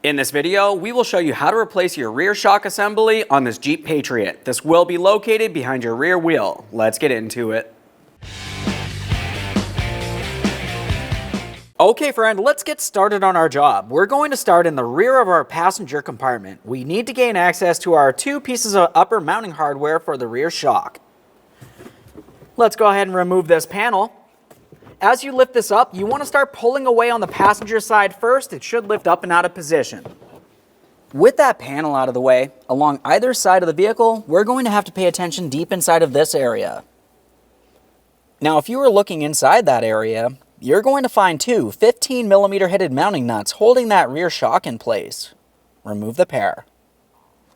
In this video, we will show you how to replace your rear shock assembly on this Jeep Patriot. This will be located behind your rear wheel. Let's get into it. Okay friend, let's get started on our job. We're going to start in the rear of our passenger compartment. We need to gain access to our two pieces of upper mounting hardware for the rear shock. Let's go ahead and remove this panel. As you lift this up, you want to start pulling away on the passenger side first. It should lift up and out of position. With that panel out of the way, along either side of the vehicle, we're going to have to pay attention deep inside of this area. Now, if you were looking inside that area, you're going to find two 15mm headed mounting nuts holding that rear shock in place. Remove the pair.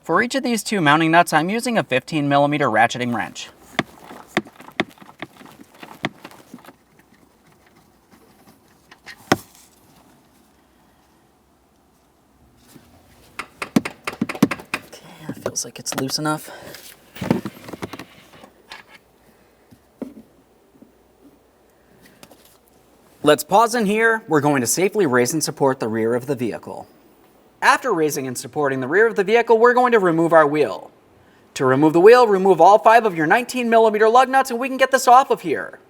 For each of these two mounting nuts, I'm using a 15mm ratcheting wrench. Feels like it's loose enough. Let's pause in here. We're going to safely raise and support the rear of the vehicle. After raising and supporting the rear of the vehicle, we're going to remove our wheel. To remove the wheel, remove all 5 of your 19mm lug nuts and we can get this off of here.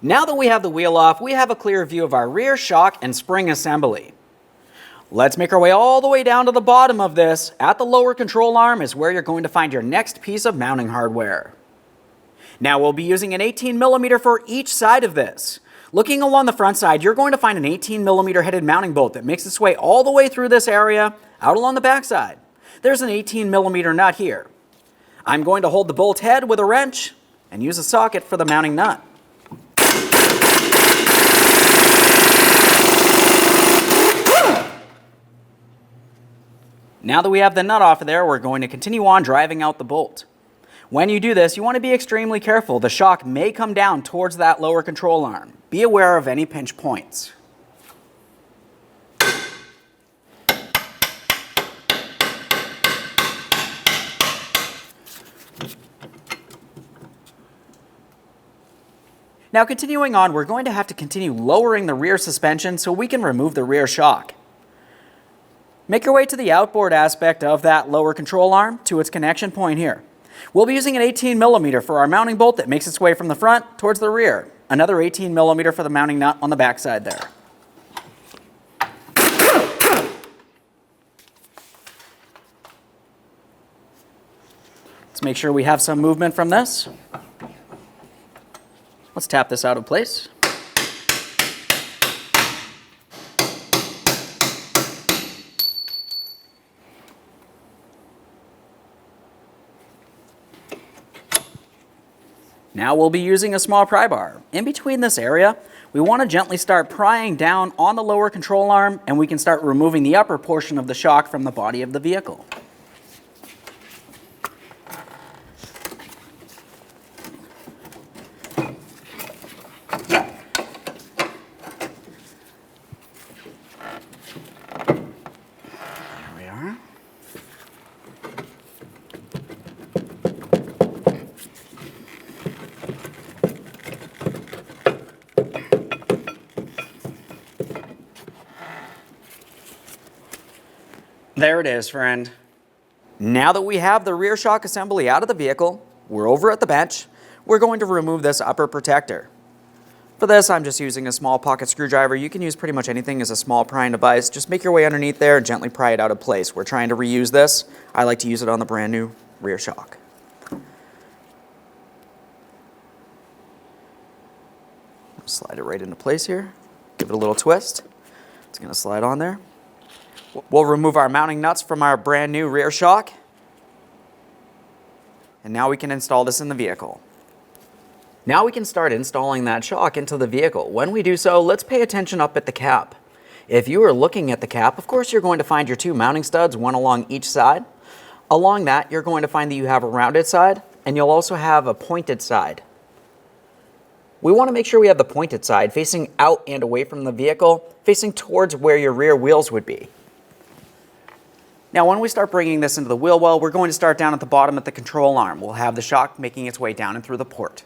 Now that we have the wheel off, we have a clear view of our rear shock and spring assembly. Let's make our way all the way down to the bottom of this. At the lower control arm is where you're going to find your next piece of mounting hardware. Now we'll be using an 18mm for each side of this. Looking along the front side, you're going to find an 18mm headed mounting bolt that makes its way all the way through this area, out along the back side. There's an 18mm nut here. I'm going to hold the bolt head with a wrench and use a socket for the mounting nut. Now that we have the nut off of there, we're going to continue on driving out the bolt. When you do this, you want to be extremely careful. The shock may come down towards that lower control arm. Be aware of any pinch points. Now continuing on, we're going to have to continue lowering the rear suspension so we can remove the rear shock. Make your way to the outboard aspect of that lower control arm to its connection point here. We'll be using an 18mm for our mounting bolt that makes its way from the front towards the rear. Another 18mm for the mounting nut on the back side there. Let's make sure we have some movement from this. Let's tap this out of place. Now we'll be using a small pry bar. In between this area, we want to gently start prying down on the lower control arm and we can start removing the upper portion of the shock from the body of the vehicle. There it is, friend. Now that we have the rear shock assembly out of the vehicle, we're over at the bench, we're going to remove this upper protector. For this, I'm just using a small pocket screwdriver. You can use pretty much anything as a small prying device. Just make your way underneath there and gently pry it out of place. We're trying to reuse this. I like to use it on the brand new rear shock. Slide it right into place here. Give it a little twist. It's going to slide on there. We'll remove our mounting nuts from our brand new rear shock. And now we can install this in the vehicle. Now we can start installing that shock into the vehicle. When we do so, let's pay attention up at the cap. If you are looking at the cap, of course you're going to find your two mounting studs, one along each side. Along that, you're going to find that you have a rounded side, and you'll also have a pointed side. We want to make sure we have the pointed side facing out and away from the vehicle, facing towards where your rear wheels would be. Now when we start bringing this into the wheel well, we're going to start down at the bottom at the control arm. We'll have the shock making its way down and through the port.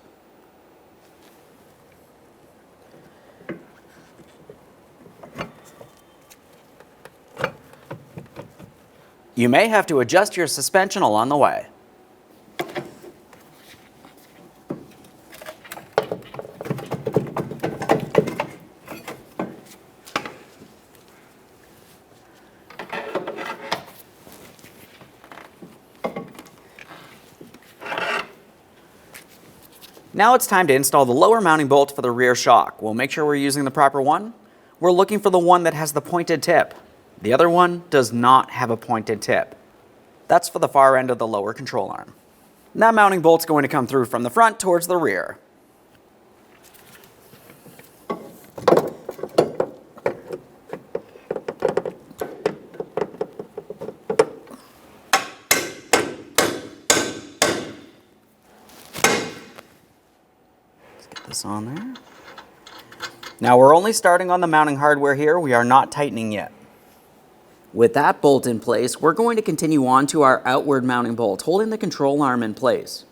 You may have to adjust your suspension along the way. Now it's time to install the lower mounting bolt for the rear shock. We'll make sure we're using the proper one. We're looking for the one that has the pointed tip. The other one does not have a pointed tip. That's for the far end of the lower control arm. That mounting bolt's going to come through from the front towards the rear. Let's get this on there. Now we're only starting on the mounting hardware here. We are not tightening yet. With that bolt in place, we're going to continue on to our outward mounting bolt, holding the control arm in place.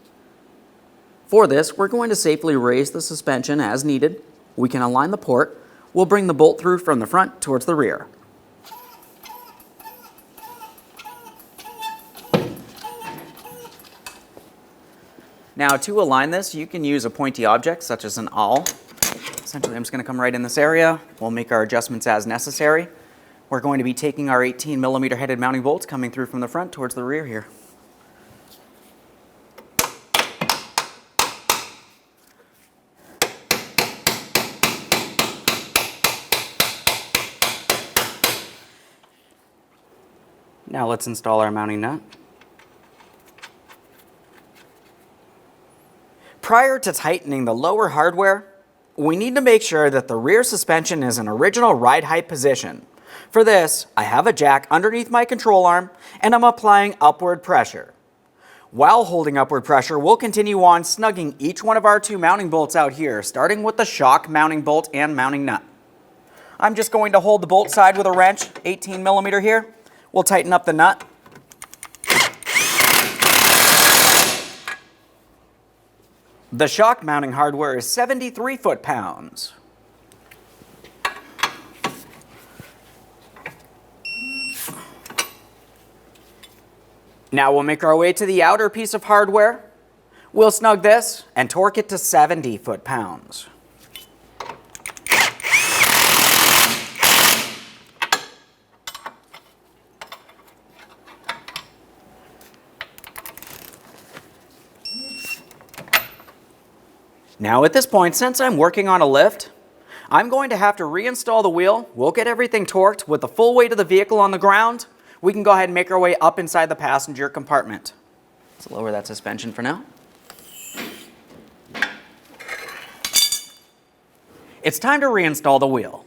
For this, we're going to safely raise the suspension as needed. We can align the port. We'll bring the bolt through from the front towards the rear. Now to align this, you can use a pointy object such as an awl. Essentially, I'm just going to come right in this area. We'll make our adjustments as necessary. We're going to be taking our 18mm headed mounting bolts coming through from the front towards the rear here. Now let's install our mounting nut. Prior to tightening the lower hardware, we need to make sure that the rear suspension is in original ride height position. For this, I have a jack underneath my control arm and I'm applying upward pressure. While holding upward pressure, we'll continue on snugging each one of our two mounting bolts out here, starting with the shock mounting bolt and mounting nut. I'm just going to hold the bolt side with a wrench, 18mm here. We'll tighten up the nut. The shock mounting hardware is 73 foot-pounds. Now we'll make our way to the outer piece of hardware. We'll snug this and torque it to 70 foot-pounds. Now at this point, since I'm working on a lift, I'm going to have to reinstall the wheel. We'll get everything torqued with the full weight of the vehicle on the ground. We can go ahead and make our way up inside the passenger compartment. Let's lower that suspension for now. It's time to reinstall the wheel.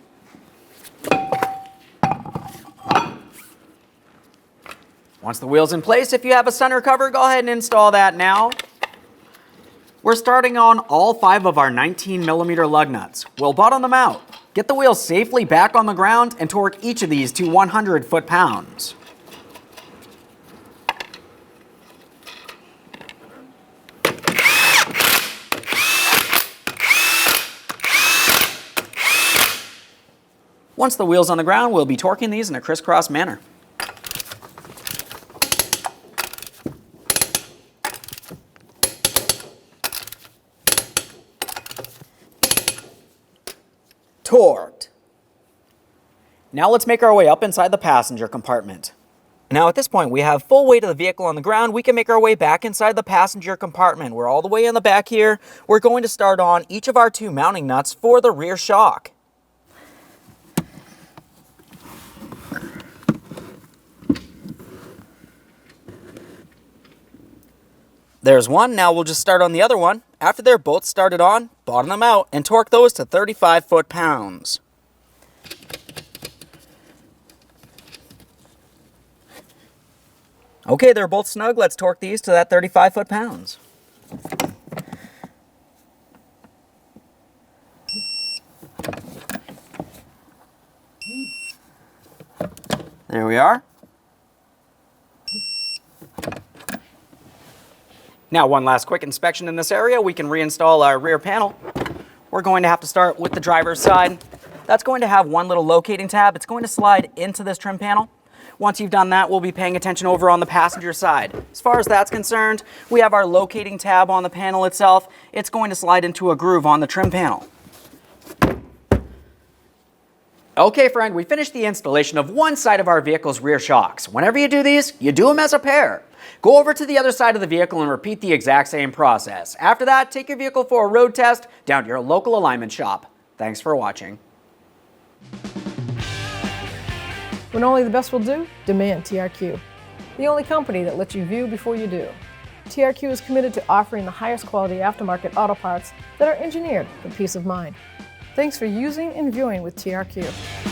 Once the wheel's in place, if you have a center cover, go ahead and install that now. We're starting on all 5 of our 19mm lug nuts. We'll bottom them out. Get the wheel safely back on the ground and torque each of these to 100 foot-pounds. Once the wheel's on the ground, we'll be torquing these in a crisscross manner. Torqued. Now let's make our way up inside the passenger compartment. Now at this point, we have full weight of the vehicle on the ground. We can make our way back inside the passenger compartment. We're all the way in the back here. We're going to start on each of our 2 mounting nuts for the rear shock. There's one. Now we'll just start on the other one. After they're both started on, bottom them out and torque those to 35 foot-pounds. Okay, they're both snug. Let's torque these to that 35 foot-pounds. There we are. Now, one last quick inspection in this area. We can reinstall our rear panel. We're going to have to start with the driver's side. That's going to have one little locating tab. It's going to slide into this trim panel. Once you've done that, we'll be paying attention over on the passenger side. As far as that's concerned, we have our locating tab on the panel itself. It's going to slide into a groove on the trim panel. Okay, friend, we finished the installation of one side of our vehicle's rear shocks. Whenever you do these, you do them as a pair. Go over to the other side of the vehicle and repeat the exact same process. After that, take your vehicle for a road test down to your local alignment shop. Thanks for watching. When only the best will do, demand TRQ. The only company that lets you view before you do. TRQ is committed to offering the highest quality aftermarket auto parts that are engineered for peace of mind. Thanks for using and viewing with TRQ.